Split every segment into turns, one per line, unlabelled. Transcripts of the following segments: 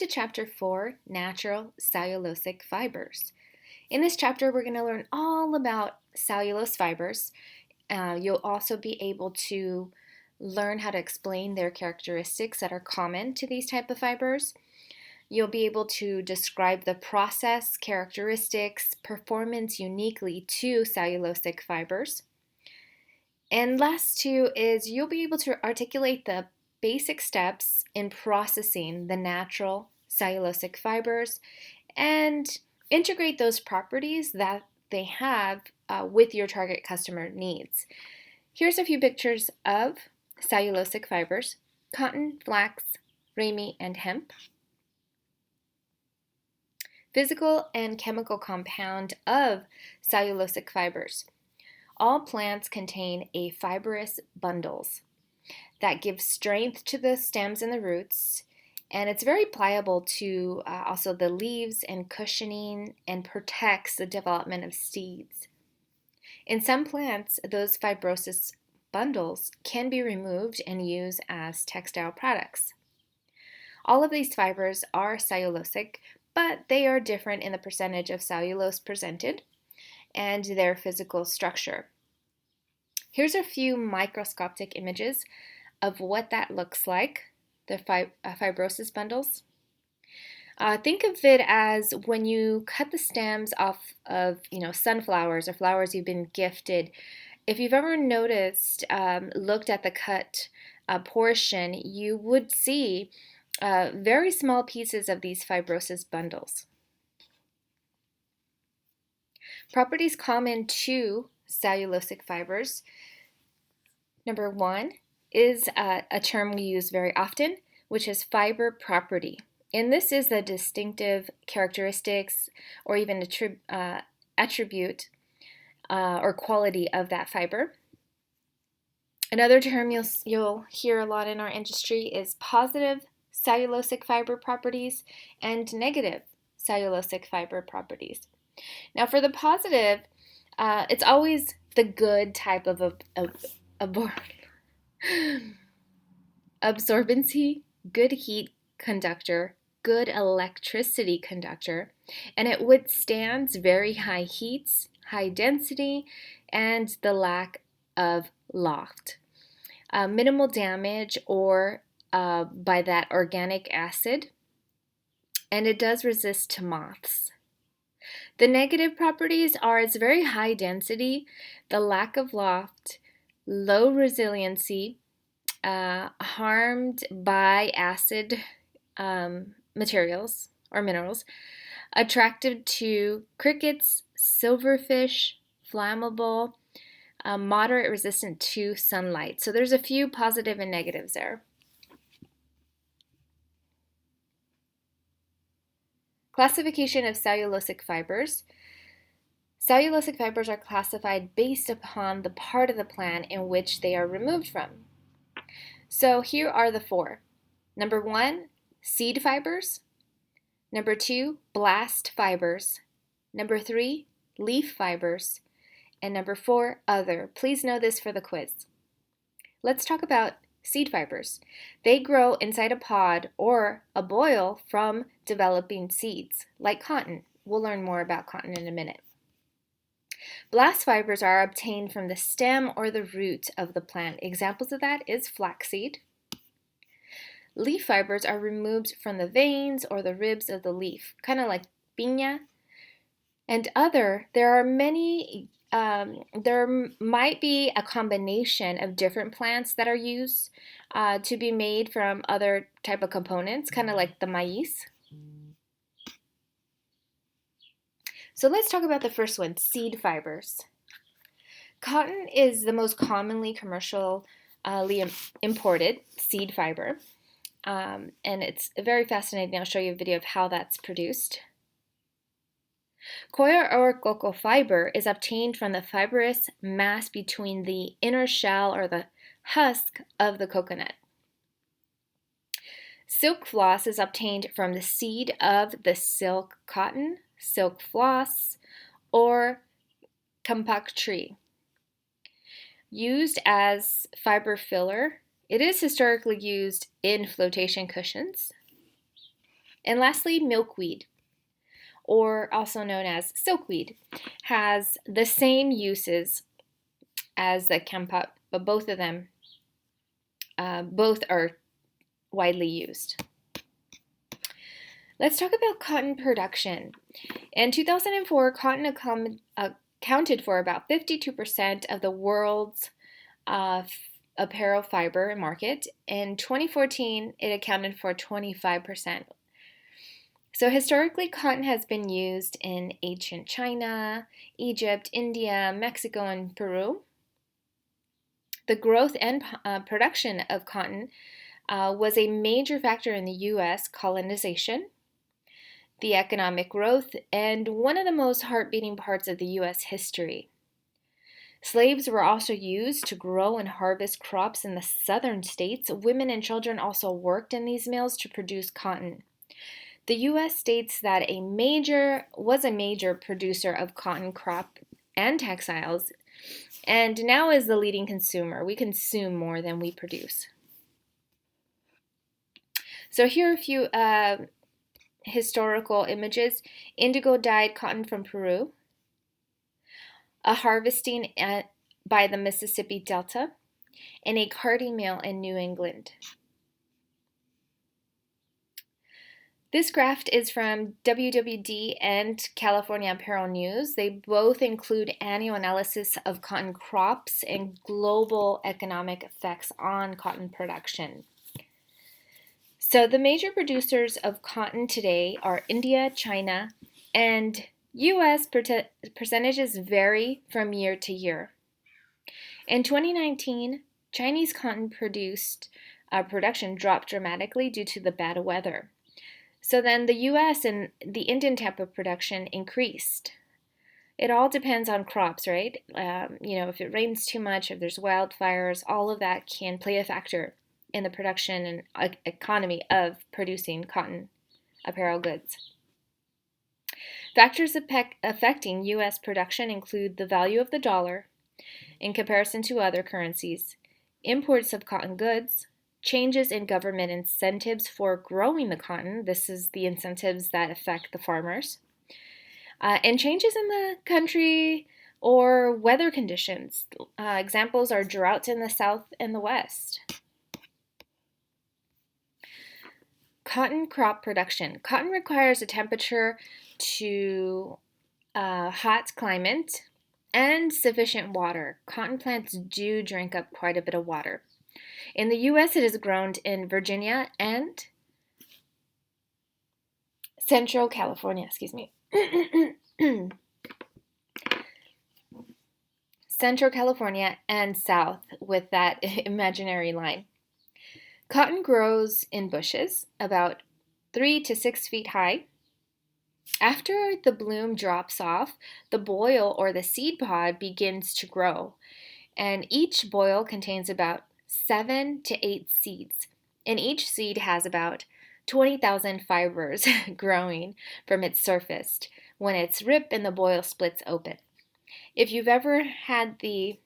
To Chapter 4, Natural Cellulosic Fibers. In this chapter, we're going to learn all about cellulose fibers. You'll also be able to learn how to explain their characteristics that are common to these type of fibers. You'll be able to describe the process, characteristics, performance uniquely to cellulosic fibers. And last two is you'll be able to articulate the basic steps in processing the natural cellulosic fibers and integrate those properties that they have with your target customer needs. Here's a few pictures of cellulosic fibers: cotton, flax, ramie, and hemp. Physical and chemical compound of cellulosic fibers. All plants contain a fibrous bundles that give strength to the stems and the roots, and it's very pliable to also the leaves and cushioning, and protects the development of seeds. In some plants, those fibrosis bundles can be removed and used as textile products. All of these fibers are cellulosic, but they are different in the percentage of cellulose presented and their physical structure. Here's a few microscopic images of what that looks like, the fibrosis bundles. Think of it as when you cut the stems off of sunflowers or flowers you've been gifted. If you've ever noticed, looked at the cut portion, you would see very small pieces of these fibrosis bundles. Properties common to cellulosic fibers. Number one is a term we use very often, which is fiber property. And this is the distinctive characteristics or even attribute or quality of that fiber. Another term you'll hear a lot in our industry is positive cellulosic fiber properties and negative cellulosic fiber properties. Now for the positive, it's always the good type of absorbency, good heat conductor, good electricity conductor, and it withstands very high heats, high density, and the lack of loft. Minimal damage or by that organic acid, and it does resist to moths. The negative properties are its very high density, the lack of loft, low resiliency, harmed by acid materials or minerals, attractive to crickets, silverfish, flammable, moderate resistant to sunlight. So there's a few positive and negatives there. Classification of cellulosic fibers. Cellulosic fibers are classified based upon the part of the plant in which they are removed from. So here are the four. Number one, seed fibers. Number two, blast fibers. Number three, leaf fibers. And number four, other. Please know this for the quiz. Let's talk about seed fibers. They grow inside a pod or a boil from developing seeds, like cotton. We'll learn more about cotton in a minute. Blast fibers are obtained from the stem or the root of the plant. Examples of that is flaxseed. Leaf fibers are removed from the veins or the ribs of the leaf, kind of like piña. And other, there are many, there might be a combination of different plants that are used to be made from other type of components, kind of like the maize. So let's talk about the first one, seed fibers. Cotton is the most commonly commercially imported seed fiber, and it's very fascinating. I'll show you a video of how that's produced. Coir or cocoa fiber is obtained from the fibrous mass between the inner shell or the husk of the coconut. Silk floss is obtained from the seed of the silk cotton, silk floss, or kumquat tree. Used as fiber filler, it is historically used in flotation cushions. And lastly, milkweed, or also known as silkweed, has the same uses as the kempa, but both of them, both are widely used. Let's talk about cotton production. In 2004, cotton accounted for about 52% of the world's apparel fiber market. In 2014, it accounted for 25%. So historically, cotton has been used in ancient China, Egypt, India, Mexico, and Peru. The growth and production of cotton was a major factor in the U.S. colonization, the economic growth, and one of the most heart-beating parts of the U.S. history. Slaves were also used to grow and harvest crops in the southern states. Women and children also worked in these mills to produce cotton. The U.S. states that was a major producer of cotton crop and textiles, and now is the leading consumer. We consume more than we produce. So here are a few historical images. Indigo-dyed cotton from Peru, a harvesting by the Mississippi Delta, and a carding mill in New England. This graph is from WWD and California Apparel News. They both include annual analysis of cotton crops and global economic effects on cotton production. So the major producers of cotton today are India, China, and U.S. percentages vary from year to year. In 2019, Chinese cotton production dropped dramatically due to the bad weather. So then the U.S. and the Indian type of production increased. It all depends on crops, right? If it rains too much, if there's wildfires, all of that can play a factor in the production and economy of producing cotton apparel goods. Factors affecting U.S. production include the value of the dollar in comparison to other currencies, imports of cotton goods, changes in government incentives for growing the cotton. This is the incentives that affect the farmers. And changes in the country or weather conditions. Examples are droughts in the south and the west. Cotton crop production. Cotton requires a temperature to hot climate and sufficient water. Cotton plants do drink up quite a bit of water. In the U.S., it is grown in Virginia and Central California, Central California and South with that imaginary line. Cotton grows in bushes about 3 to 6 feet high. After the bloom drops off, the boil or the seed pod begins to grow, and each boil contains about 7 to 8 seeds, and each seed has about 20,000 fibers growing from its surface when it's ripped and the boil splits open. If you've ever had the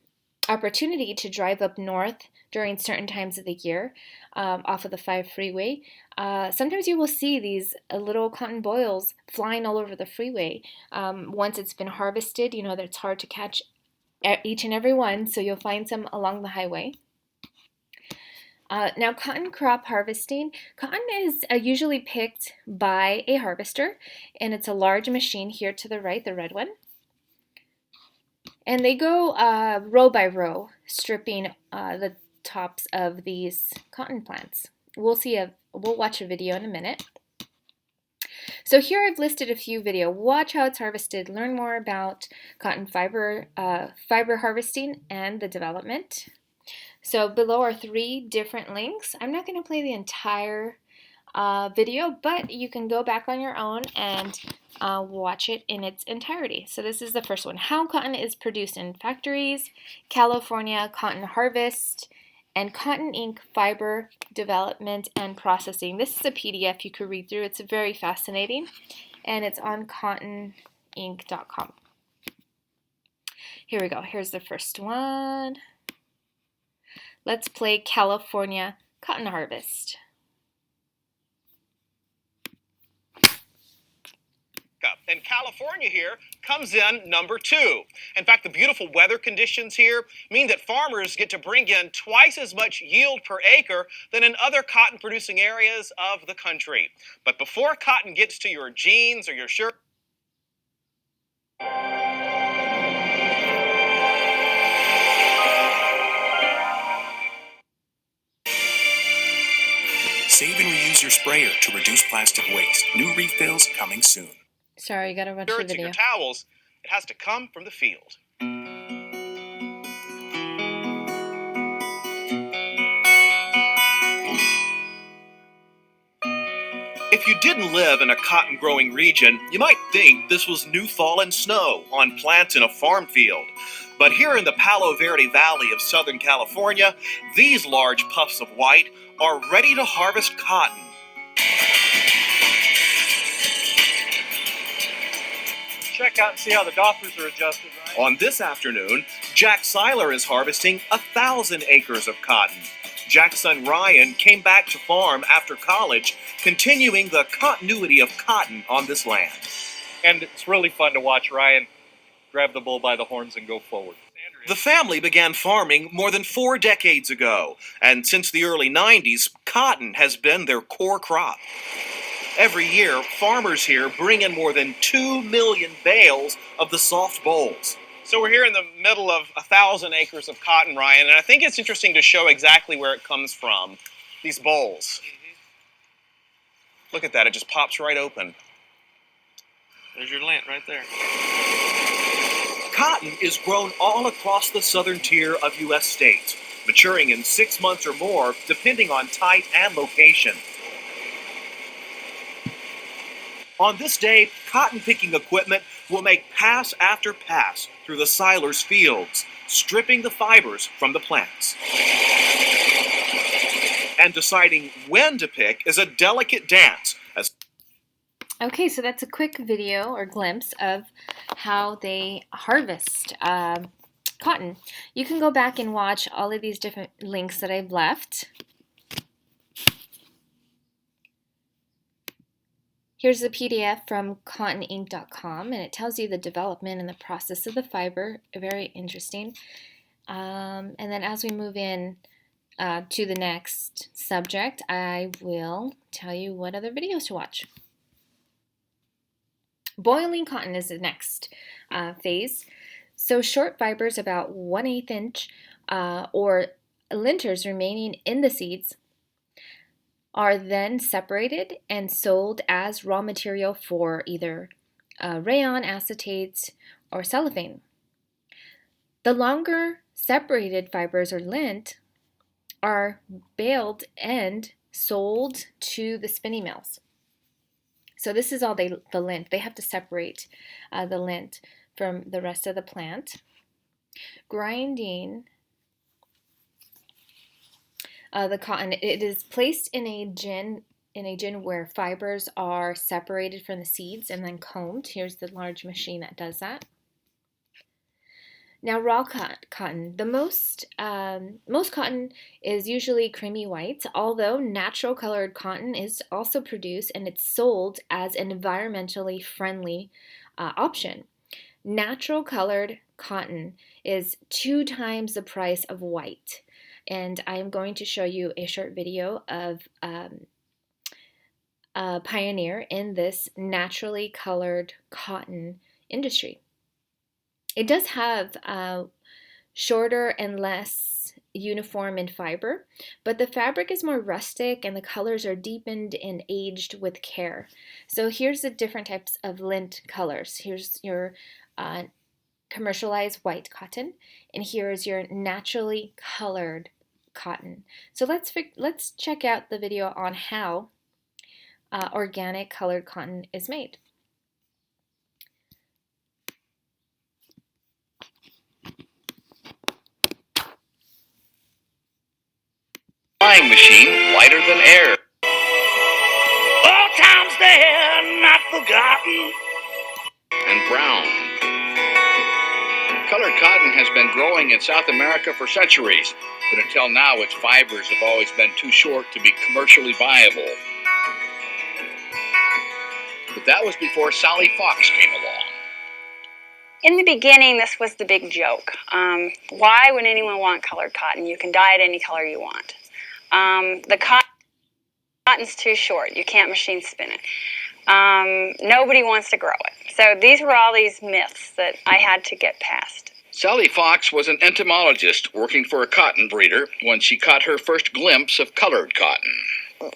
opportunity to drive up north during certain times of the year off of the 5 freeway, sometimes you will see these little cotton boils flying all over the freeway. Once it's been harvested, that it's hard to catch each and every one, so you'll find some along the highway. Now, cotton crop harvesting. Cotton is usually picked by a harvester, and it's a large machine here to the right, the red one. And they go row by row, stripping the tops of these cotton plants. We'll watch a video in a minute. So here I've listed a few videos. Watch how it's harvested. Learn more about cotton fiber harvesting and the development. So below are 3 different links. I'm not going to play the entire video, but you can go back on your own and watch it in its entirety. So this is the first one. How cotton is produced in factories, California cotton harvest, and cotton ink fiber development and processing. This is a PDF you could read through. It's very fascinating, and it's on cottonink.com. Here we go. Here's the first one. Let's play California cotton harvest.
California here comes in number 2. In fact, the beautiful weather conditions here mean that farmers get to bring in twice as much yield per acre than in other cotton producing areas of the country. But before cotton gets to your jeans or your shirt,
Save and reuse your sprayer to reduce plastic waste. New refills coming soon.
Sorry, you gotta watch the video.
Your towels, it has to come from the field. If you didn't live in a cotton-growing region, you might think this was new fallen snow on plants in a farm field. But here in the Palo Verde Valley of Southern California, these large puffs of white are ready to harvest cotton.
Check out and see how the doffers are adjusted, right?
On this afternoon, Jack Seiler is harvesting 1,000 acres of cotton. Jack's son Ryan came back to farm after college, continuing the continuity of cotton on this land.
And it's really fun to watch Ryan grab the bull by the horns and go forward.
The family began farming more than 4 decades ago, and since the early 90s, cotton has been their core crop. Every year, farmers here bring in more than 2 million bales of the soft bolls. So we're here in the middle of 1,000 acres of cotton, Ryan, and I think it's interesting to show exactly where it comes from, these bolls. Look at that, it just pops right open.
There's your lint right there.
Cotton is grown all across the southern tier of U.S. states, maturing in 6 months or more, depending on type and location. On this day, cotton picking equipment will make pass after pass through the Seiler's fields, stripping the fibers from the plants. And deciding when to pick is a delicate dance.
Okay, so that's a quick video or glimpse of how they harvest cotton. You can go back and watch all of these different links that I've left. Here's the PDF from cottonink.com, and it tells you the development and the process of the fiber. Very interesting. And then as we move in to the next subject, I will tell you what other videos to watch. Boiling cotton is the next phase. So short fibers about 1/8 inch or linters remaining in the seeds are then separated and sold as raw material for either rayon, acetates, or cellophane. The longer separated fibers or lint are baled and sold to the spinning mills. So this is all the lint. They have to separate the lint from the rest of the plant. Grinding the cotton, it is placed in a gin where fibers are separated from the seeds and then combed. Here's the large machine that does that. Now raw cotton. The most cotton is usually creamy white, although natural colored cotton is also produced and it's sold as an environmentally friendly option. Natural colored cotton is 2 times the price of white. And I'm going to show you a short video of a pioneer in this naturally colored cotton industry. It does have shorter and less uniform in fiber, but the fabric is more rustic and the colors are deepened and aged with care. So here's the different types of lint colors. Here's your commercialized white cotton, and here is your naturally colored cotton. So let's check out the video on how organic colored cotton is made.
Flying machine, lighter than air. All times there, not forgotten. And brown. Colored cotton has been growing in South America for centuries, but until now its fibers have always been too short to be commercially viable. But that was before Sally Fox came along.
In the beginning, this was the big joke. Why would anyone want colored cotton? You can dye it any color you want. The cotton's too short. You can't machine spin it. Nobody wants to grow it. So these were all these myths that I had to get past.
Sally Fox was an entomologist working for a cotton breeder when she caught her first glimpse of colored cotton.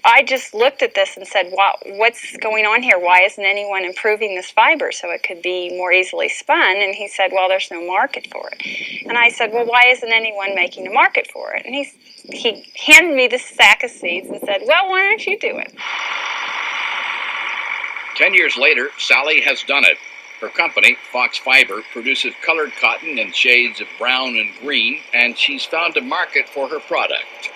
I just looked at this and said, wow, what's going on here? Why isn't anyone improving this fiber so it could be more easily spun? And he said, well, there's no market for it. And I said, well, why isn't anyone making a market for it? And he handed me this sack of seeds and said, well, why don't you do it?
10 years later, Sally has done it. Her company, Fox Fiber, produces colored cotton in shades of brown and green, and she's found a market for her product.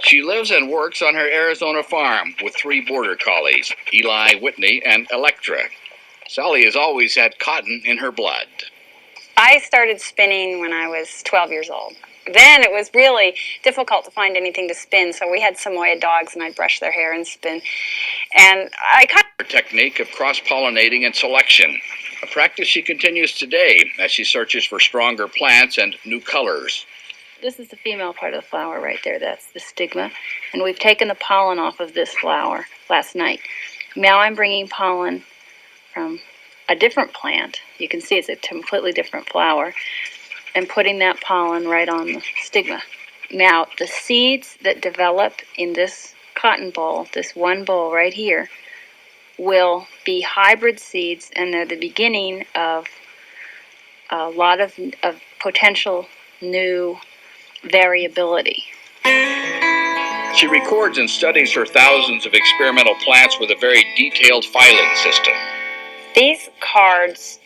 She lives and works on her Arizona farm with 3 border collies, Eli, Whitney, and Electra. Sally has always had cotton in her blood.
I started spinning when I was 12 years old. Then it was really difficult to find anything to spin, so we had Samoyed dogs, and I'd brush their hair and spin. And I kind
Her technique of cross-pollinating and selection, a practice she continues today as she searches for stronger plants and new colors.
This is the female part of the flower right there. That's the stigma. And we've taken the pollen off of this flower last night. Now I'm bringing pollen from a different plant. You can see it's a completely different flower. And putting that pollen right on the stigma. Now, the seeds that develop in this cotton boll, this one boll right here, will be hybrid seeds, and they're the beginning of a lot of potential new variability.
She records and studies her thousands of experimental plants with a very detailed filing system.
These cards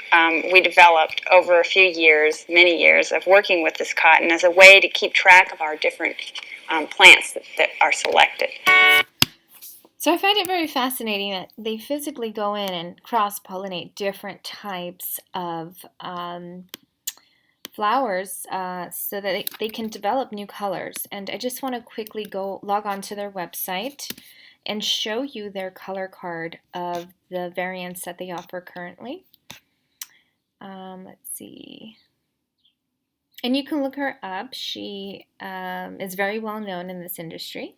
we developed over a few years, many years of working with this cotton as a way to keep track of our different plants that are selected.
So I find it very fascinating that they physically go in and cross-pollinate different types of flowers so that they can develop new colors. And I just want to quickly log on to their website and show you their color card of the variants that they offer currently. Let's see. And you can look her up. She is very well known in this industry.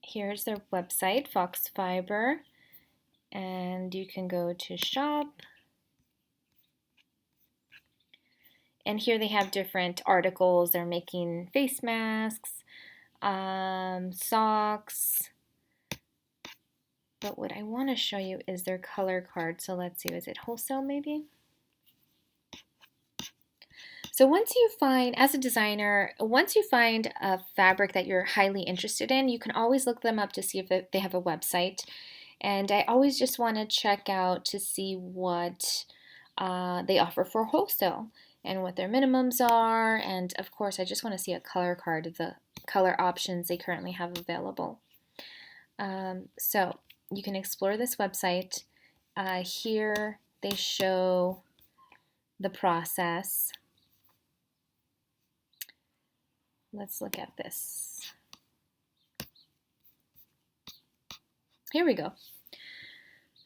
Here's their website, Fox Fiber, and you can go to shop. And here they have different articles. They're making face masks, socks. But what I want to show you is their color card. So let's see, is it wholesale maybe? So once you find, as a designer, once you find a fabric that you're highly interested in, you can always look them up to see if they have a website. And I always just want to check out to see what they offer for wholesale and what their minimums are. And of course, I just want to see a color card of the color options they currently have available. So you can explore this website. Here they show the process. Let's look at this. Here we go.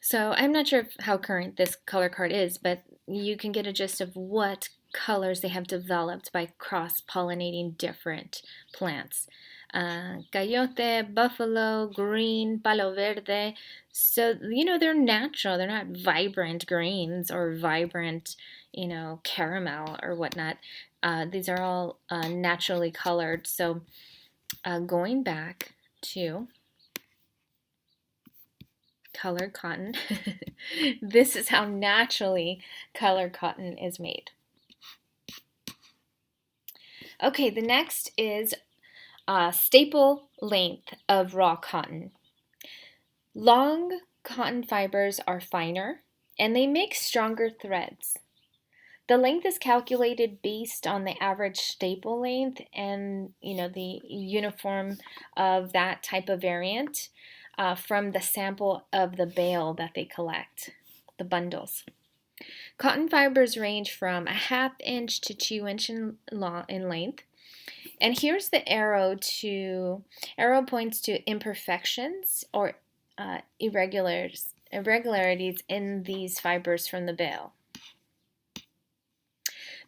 So I'm not sure how current this color card is, but you can get a gist of what colors they have developed by cross-pollinating different plants. Coyote, buffalo, green, palo verde. So, they're natural. They're not vibrant greens or vibrant, caramel or whatnot. These are all naturally colored. So going back to colored cotton, this is how naturally colored cotton is made. Okay, the next is staple length of raw cotton. Long cotton fibers are finer and they make stronger threads. The length is calculated based on the average staple length and the uniform of that type of variant from the sample of the bale that they collect, the bundles. Cotton fibers range from a 1/2 inch to 2 inch in length, And here's the arrow points to imperfections or irregularities in these fibers from the bale.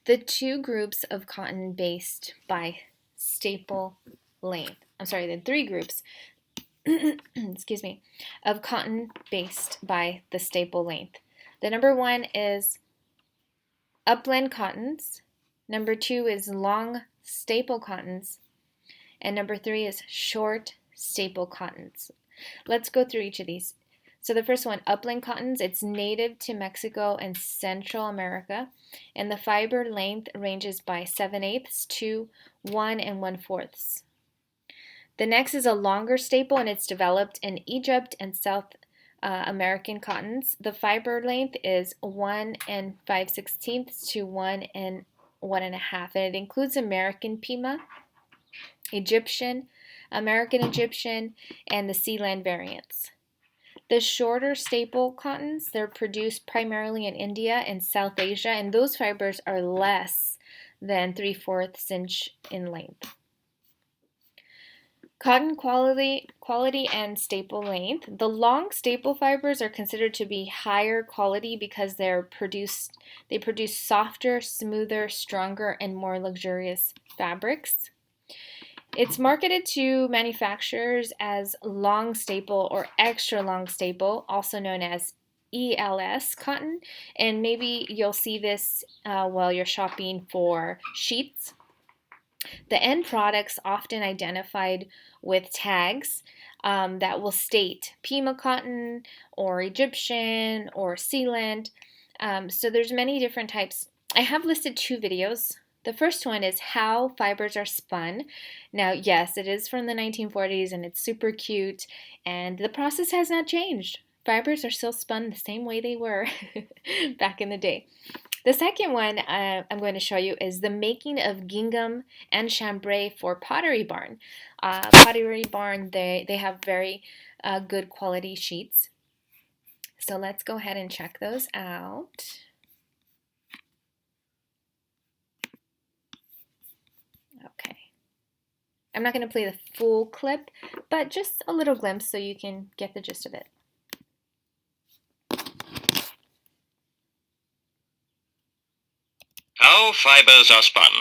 The two groups of cotton based by staple length. The three groups excuse me, of cotton based by the staple length. The number one is upland cottons, number two is long staple cottons, and number three is short staple cottons. Let's go through each of these. So the first one, upland cottons, it's native to Mexico and Central America, and the fiber length ranges by 7/8 to 1 1/4. The next is a longer staple, and it's developed in Egypt and South American cottons. The fiber length is 1 5/16 to 1 1/2, and it includes American Pima, American Egyptian, and the Sealand variants. The shorter staple cottons, they're produced primarily in India and South Asia, and those fibers are less than 3/4 inch in length. Cotton quality and staple length. The long staple fibers are considered to be higher quality because they produce softer, smoother, stronger, and more luxurious fabrics. It's marketed to manufacturers as long staple or extra long staple, also known as ELS cotton, and maybe you'll see this while you're shopping for sheets. The end products often identified with tags that will state Pima cotton or Egyptian or Sealand. So there's many different types. I have listed two videos. The first one is how fibers are spun. Now, yes, it is from the 1940s and it's super cute, and the process has not changed. Fibers are still spun the same way they were back in the day. The second one I'm going to show you is the making of gingham and chambray for Pottery Barn. Pottery Barn, they have very good quality sheets. So let's go ahead and check those out. Okay. I'm not going to play the full clip, but just a little glimpse so you can get the gist of it.
How fibers are spun.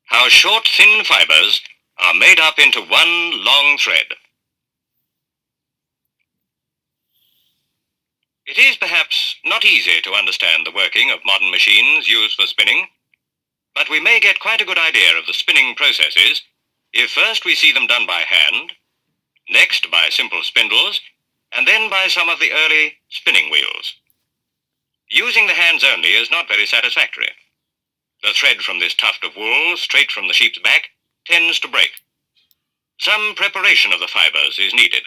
How short, thin fibers are made up into one long thread. It is perhaps not easy to understand the working of modern machines used for spinning, but we may get quite a good idea of the spinning processes if first we see them done by hand, next by simple spindles, and then by some of the early spinning wheels. Using the hands only is not very satisfactory. The thread from this tuft of wool, straight from the sheep's back, tends to break. Some preparation of the fibers is needed.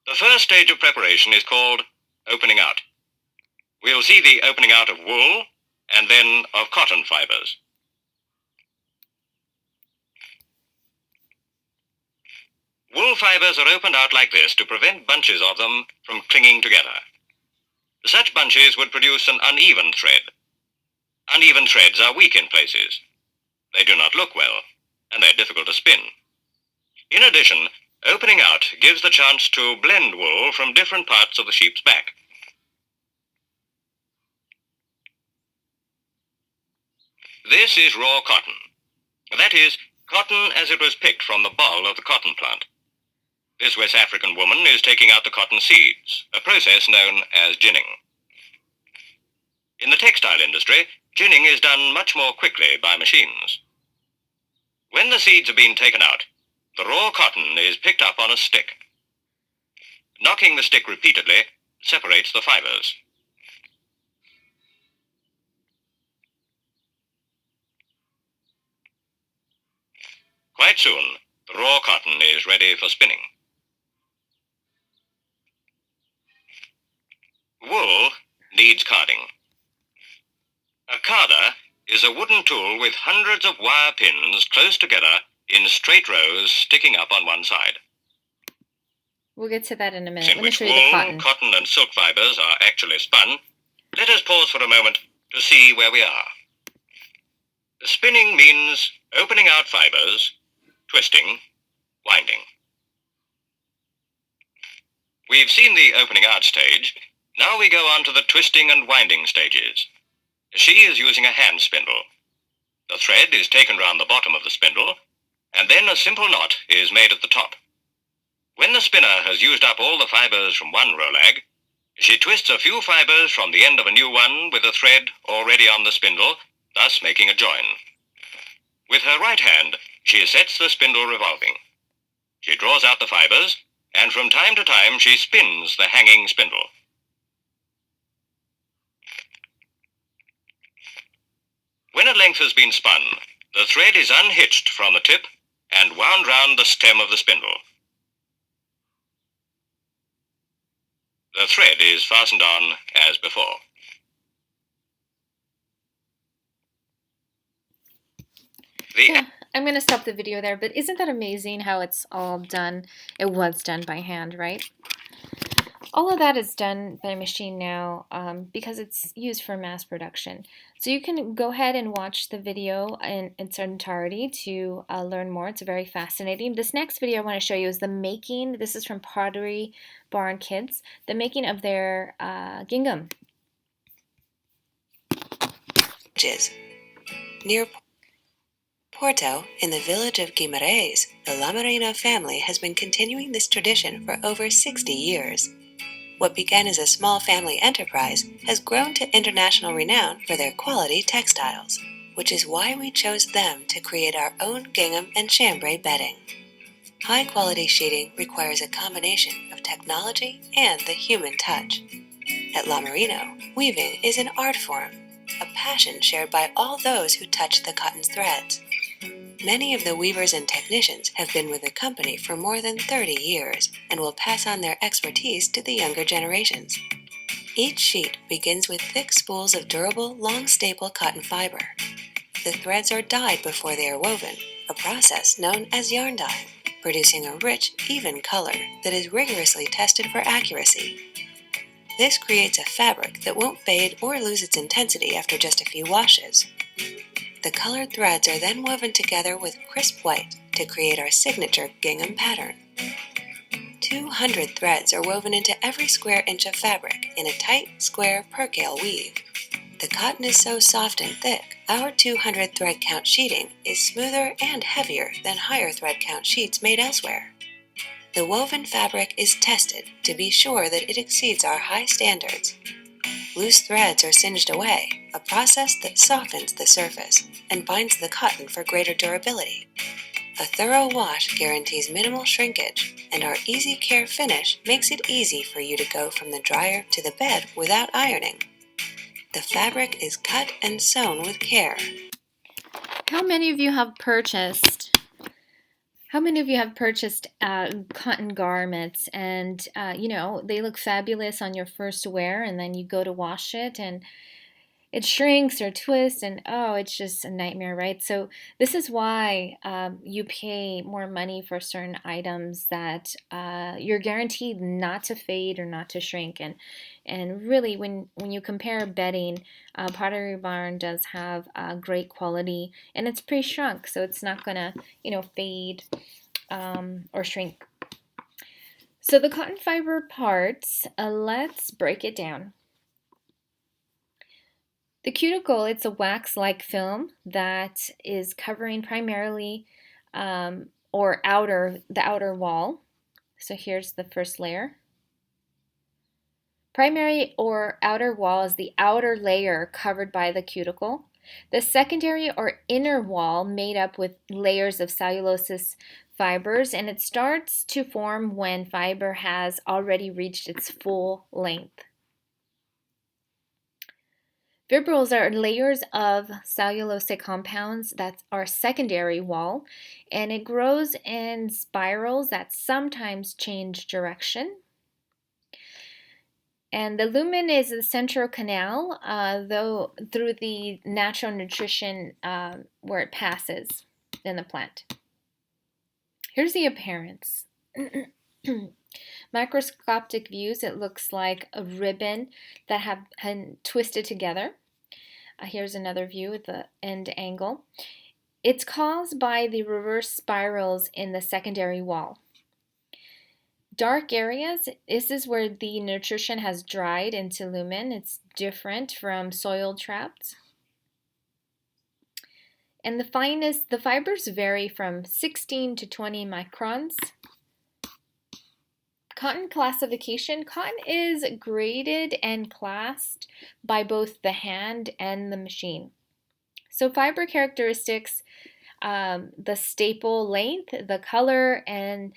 The first stage of preparation is called opening out. We'll see the opening out of wool and then of cotton fibers. Wool fibers are opened out like this to prevent bunches of them from clinging together. Such bunches would produce an uneven thread. Uneven threads are weak in places. They do not look well, and they're difficult to spin. In addition, opening out gives the chance to blend wool from different parts of the sheep's back. This is raw cotton. That is, cotton as it was picked from the ball of the cotton plant. This West African woman is taking out the cotton seeds, a process known as ginning. In the textile industry, ginning is done much more quickly by machines. When the seeds have been taken out, the raw cotton is picked up on a stick. Knocking the stick repeatedly separates the fibers. Quite soon, the raw cotton is ready for spinning. Wool needs carding. A carder is a wooden tool with hundreds of wire pins close together in straight rows sticking up on one side.
We'll get to that in a minute. Let
In
me
which
show you the
wool, cotton and silk fibers are actually spun, let us pause for a moment to see where we are. Spinning means opening out fibers, twisting, winding. We've seen the opening out stage. Now we go on to the twisting and winding stages. She is using a hand spindle. The thread is taken round the bottom of the spindle, and then a simple knot is made at the top. When the spinner has used up all the fibers from one rolag, she twists a few fibers from the end of a new one with a thread already on the spindle, thus making a join. With her right hand, she sets the spindle revolving. She draws out the fibers, and from time to time she spins the hanging spindle. When a length has been spun, the thread is unhitched from the tip and wound round the stem of the spindle. The thread is fastened on as before.
Yeah, I'm going to stop the video there, but isn't that amazing how it's all done? It was done by hand, right? All of that is done by machine now because it's used for mass production. So you can go ahead and watch the video in its entirety to learn more. It's very fascinating. This next video I want to show you is the making, this is from Pottery Barn Kids, the making of their gingham.
Near Porto, in the village of Guimarães, the Lamarino family has been continuing this tradition for over 60 years. What began as a small family enterprise has grown to international renown for their quality textiles, which is why we chose them to create our own gingham and chambray bedding. High-quality sheeting requires a combination of technology and the human touch. At Lamarino, weaving is an art form, a passion shared by all those who touch the cotton's threads. Many of the weavers and technicians have been with the company for more than 30 years and will pass on their expertise to the younger generations. Each sheet begins with thick spools of durable, long-staple cotton fiber. The threads are dyed before they are woven, a process known as yarn dyeing, producing a rich, even color that is rigorously tested for accuracy. This creates a fabric that won't fade or lose its intensity after just a few washes. The colored threads are then woven together with crisp white to create our signature gingham pattern. 200 threads are woven into every square inch of fabric in a tight, square percale weave. The cotton is so soft and thick, our 200 thread count sheeting is smoother and heavier than higher thread count sheets made elsewhere. The woven fabric is tested to be sure that it exceeds our high standards. Loose threads are singed away, a process that softens the surface and binds the cotton for greater durability. A thorough wash guarantees minimal shrinkage, and our easy care finish makes it easy for you to go from the dryer to the bed without ironing. The fabric is cut and sewn with care.
How many of you have purchased cotton garments and they look fabulous on your first wear, and then you go to wash it and it shrinks or twists, and it's just a nightmare, right? So this is why you pay more money for certain items that you're guaranteed not to fade or not to shrink. And really, when you compare bedding, Pottery Barn does have great quality, and it's pre-shrunk, so it's not gonna fade or shrink. So the cotton fiber parts, let's break it down. The cuticle, it's a wax-like film that is covering primarily the outer wall. So here's the first layer. Primary or outer wall is the outer layer covered by the cuticle. The secondary or inner wall made up with layers of cellulosic fibers, and it starts to form when fiber has already reached its full length. Fibrils are layers of cellulosic compounds that are secondary wall, and it grows in spirals that sometimes change direction. And the lumen is the central canal, though through the natural nutrition where it passes in the plant. Here's the appearance. Microscopic views, it looks like a ribbon that have been twisted together. Here's another view at the end angle. It's caused by the reverse spirals in the secondary wall. Dark areas, this is where the nutrition has dried into lumen. It's different from soil trapped. And the fibers vary from 16 to 20 microns. Cotton classification. Cotton is graded and classed by both the hand and the machine. So fiber characteristics, the staple length, the color, and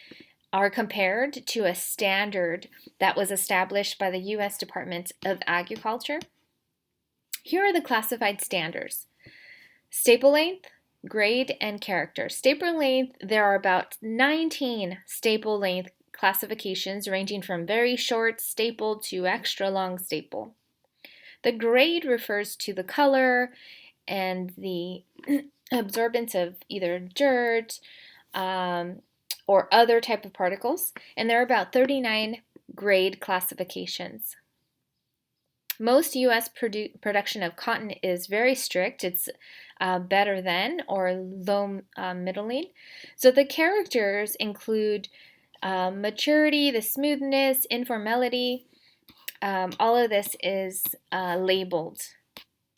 are compared to a standard that was established by the U.S. Department of Agriculture. Here are the classified standards. Staple length, grade, and character. Staple length, there are about 19 staple length classifications ranging from very short staple to extra long staple. The grade refers to the color and the absorbance of either dirt, or other type of particles, and there are about 39 grade classifications. Most U.S. production of cotton is very strict. It's better than or low middling. So the characters include maturity, the smoothness, informality. All of this is labeled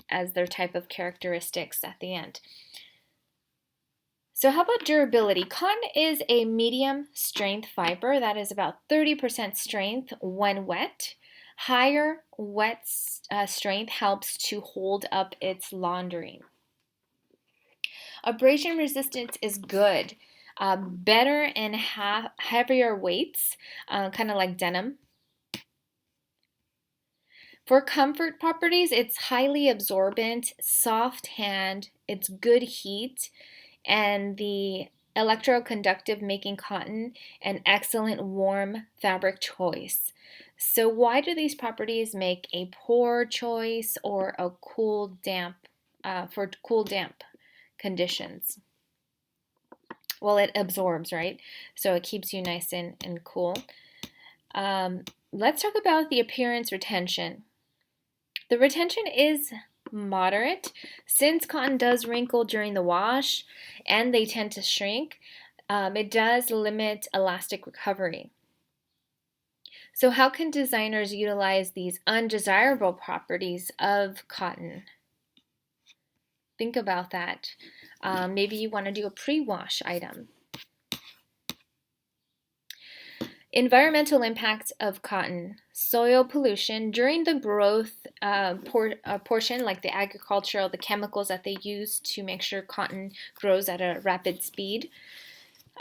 as their type of characteristics at the end. So how about durability? Cotton is a medium strength fiber that is about 30% strength when wet. Higher wet strength helps to hold up its laundering. Abrasion resistance is good. Better in heavier weights, kind of like denim. For comfort properties, it's highly absorbent, soft hand, it's good heat, and the electroconductive, making cotton an excellent warm fabric choice. So why do these properties make a poor choice or a cool damp for cool damp conditions? Well, it absorbs, right? So it keeps you nice and cool. Let's talk about the appearance retention. The retention is moderate. Since cotton does wrinkle during the wash and they tend to shrink, it does limit elastic recovery. So how can designers utilize these undesirable properties of cotton? Think about that. Maybe you want to do a pre-wash item. Environmental impact of cotton. Soil pollution. During the growth portion, like the agricultural, the chemicals that they use to make sure cotton grows at a rapid speed.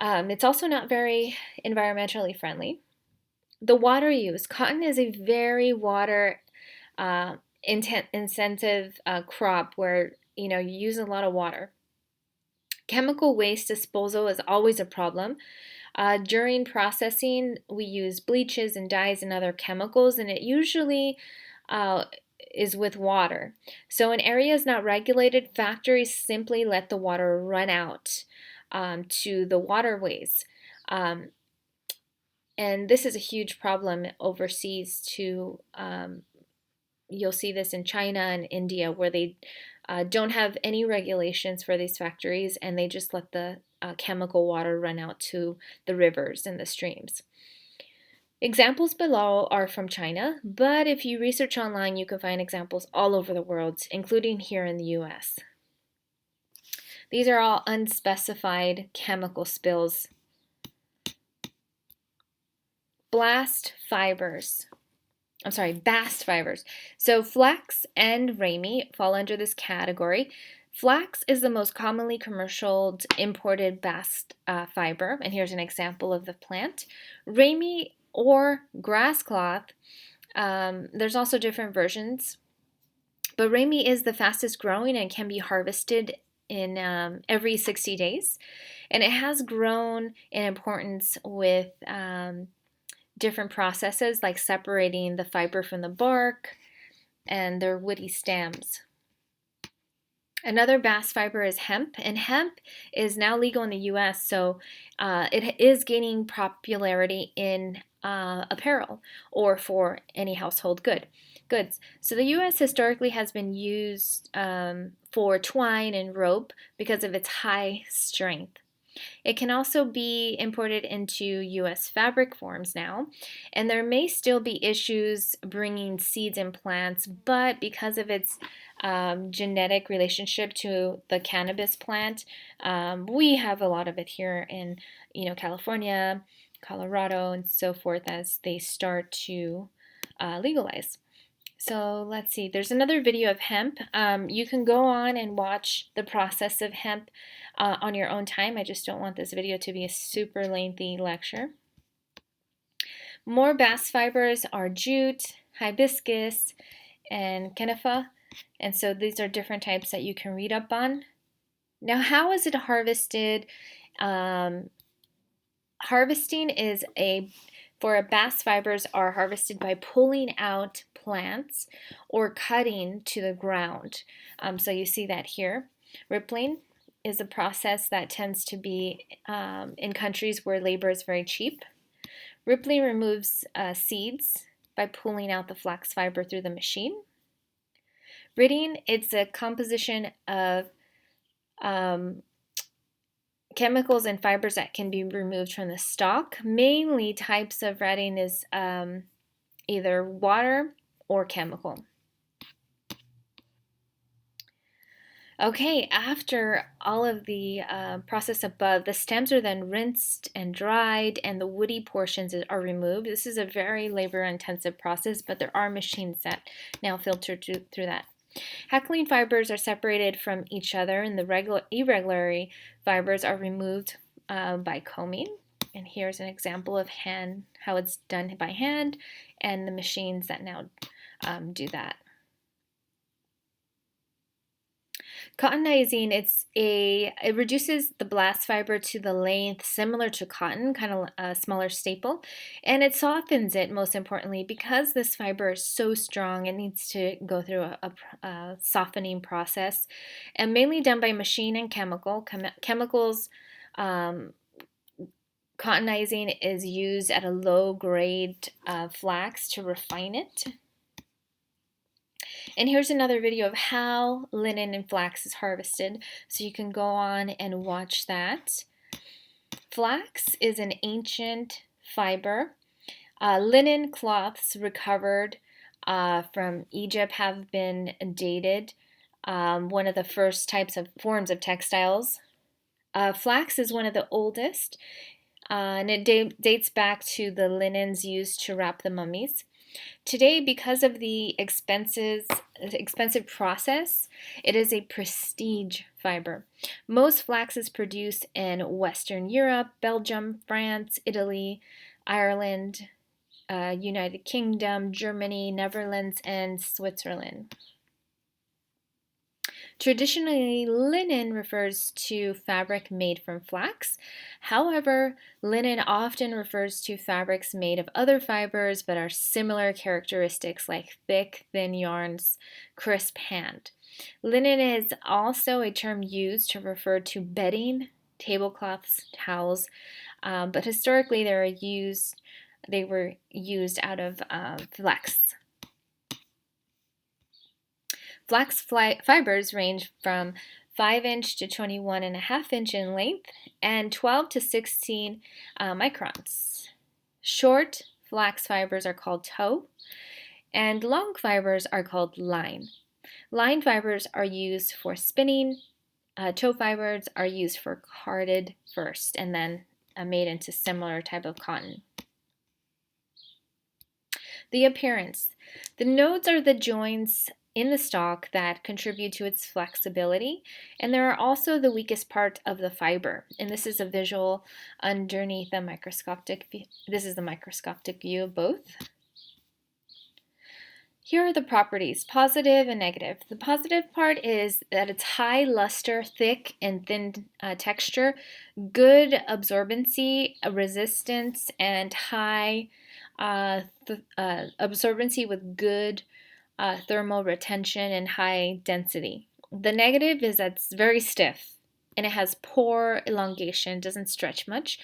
It's also not very environmentally friendly. The water use. Cotton is a very water intensive crop where you use a lot of water. Chemical waste disposal is always a problem. During processing, we use bleaches and dyes and other chemicals, and it usually is with water. So in areas not regulated, factories simply let the water run out to the waterways. And this is a huge problem overseas too. You'll see this in China and India, where they don't have any regulations for these factories, and they just let the chemical water run out to the rivers and the streams. Examples below are from China, but if you research online, you can find examples all over the world, including here in the US. These are all unspecified chemical spills. Bast fibers. So flax and ramie fall under this category. Flax is the most commonly commercial imported bast fiber, and here's an example of the plant. Ramie or grass cloth, there's also different versions, but ramie is the fastest growing and can be harvested in every 60 days, and it has grown in importance with different processes like separating the fiber from the bark and their woody stems. Another bast fiber is hemp, and hemp is now legal in the US, so it is gaining popularity in apparel or for any household goods. So the US historically has been used for twine and rope because of its high strength. It can also be imported into U.S. fabric forms now, and there may still be issues bringing seeds and plants, but because of its genetic relationship to the cannabis plant, we have a lot of it here in California, Colorado, and so forth as they start to legalize. So let's see, there's another video of hemp. You can go on and watch the process of hemp on your own time. I just don't want this video to be a super lengthy lecture. More bast fibers are jute, hibiscus, and conifer. And so these are different types that you can read up on. Now, how is it harvested? Harvesting is for bast fibers are harvested by pulling out plants or cutting to the ground. So you see that here. Rippling is a process that tends to be in countries where labor is very cheap. Rippling removes seeds by pulling out the flax fiber through the machine. Ridding, it's a composition of chemicals and fibers that can be removed from the stalk. Mainly types of redding is either water or chemical. Okay, after all of the process above, the stems are then rinsed and dried and the woody portions are removed. This is a very labor-intensive process, but there are machines that now filter through that. Hackling fibers are separated from each other and the irregular fibers are removed by combing. And here's an example of how it's done by hand and the machines that now do that. Cottonizing, it reduces the bast fiber to the length similar to cotton, kind of a smaller staple, and it softens it most importantly because this fiber is so strong. It needs to go through a softening process, and mainly done by machine and chemicals. Cottonizing is used at a low grade flax to refine it. And here's another video of how linen and flax is harvested, so you can go on and watch that. Flax is an ancient fiber. Linen cloths recovered from Egypt have been dated, one of the first forms of textiles. Flax is one of the oldest, and it dates back to the linens used to wrap the mummies. Today, because of the expensive process, it is a prestige fiber. Most flax is produced in Western Europe, Belgium, France, Italy, Ireland, United Kingdom, Germany, Netherlands, and Switzerland. Traditionally, linen refers to fabric made from flax. However, linen often refers to fabrics made of other fibers but are similar characteristics like thick, thin yarns, crisp hand. Linen is also a term used to refer to bedding, tablecloths, towels, but historically they were used out of flax. Flax fibers range from 5-inch to 21.5-inch in length and 12 to 16 microns. Short flax fibers are called tow, and long fibers are called line. Line fibers are used for spinning. Tow fibers are used for carded first and then made into similar type of cotton. The appearance. The nodes are the joints in the stalk that contribute to its flexibility, and they are also the weakest part of the fiber. And this is a visual underneath the microscopic view. This is the microscopic view of both. Here are the properties, positive and negative. The positive part is that it's high luster, thick and thin texture, good absorbency, resistance, and high absorbency with good thermal retention and high density. The negative is that it's very stiff and it has poor elongation, doesn't stretch much,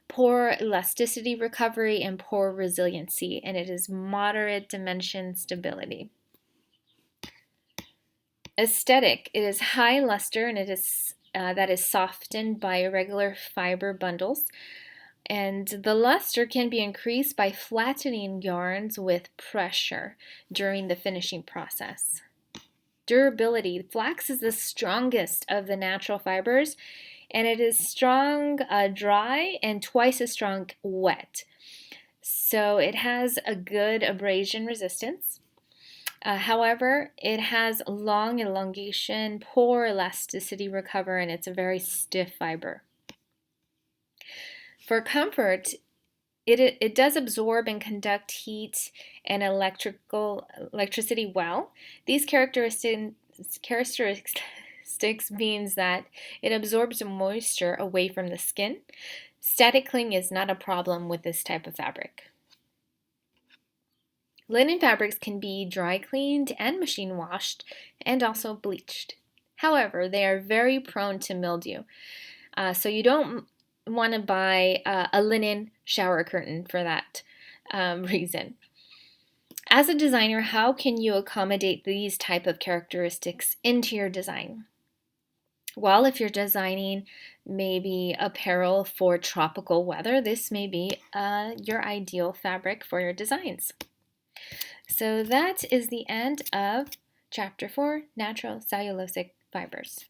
poor elasticity recovery, and poor resiliency, and it is moderate dimension stability. Aesthetic, it is high luster and it is that is softened by irregular fiber bundles. And the luster can be increased by flattening yarns with pressure during the finishing process. Durability, flax is the strongest of the natural fibers, and it is strong dry and twice as strong wet. So it has a good abrasion resistance. However, it has long elongation, poor elasticity recovery, and it's a very stiff fiber. For comfort, it does absorb and conduct heat and electricity well. These characteristics means that it absorbs moisture away from the skin. Static cling is not a problem with this type of fabric. Linen fabrics can be dry cleaned and machine washed and also bleached. However, they are very prone to mildew. So you don't want to buy a linen shower curtain for that reason. As a designer, how can you accommodate these type of characteristics into your design? Well, if you're designing maybe apparel for tropical weather, this may be your ideal fabric for your designs. So that is the end of Chapter 4, Natural Cellulosic Fibers.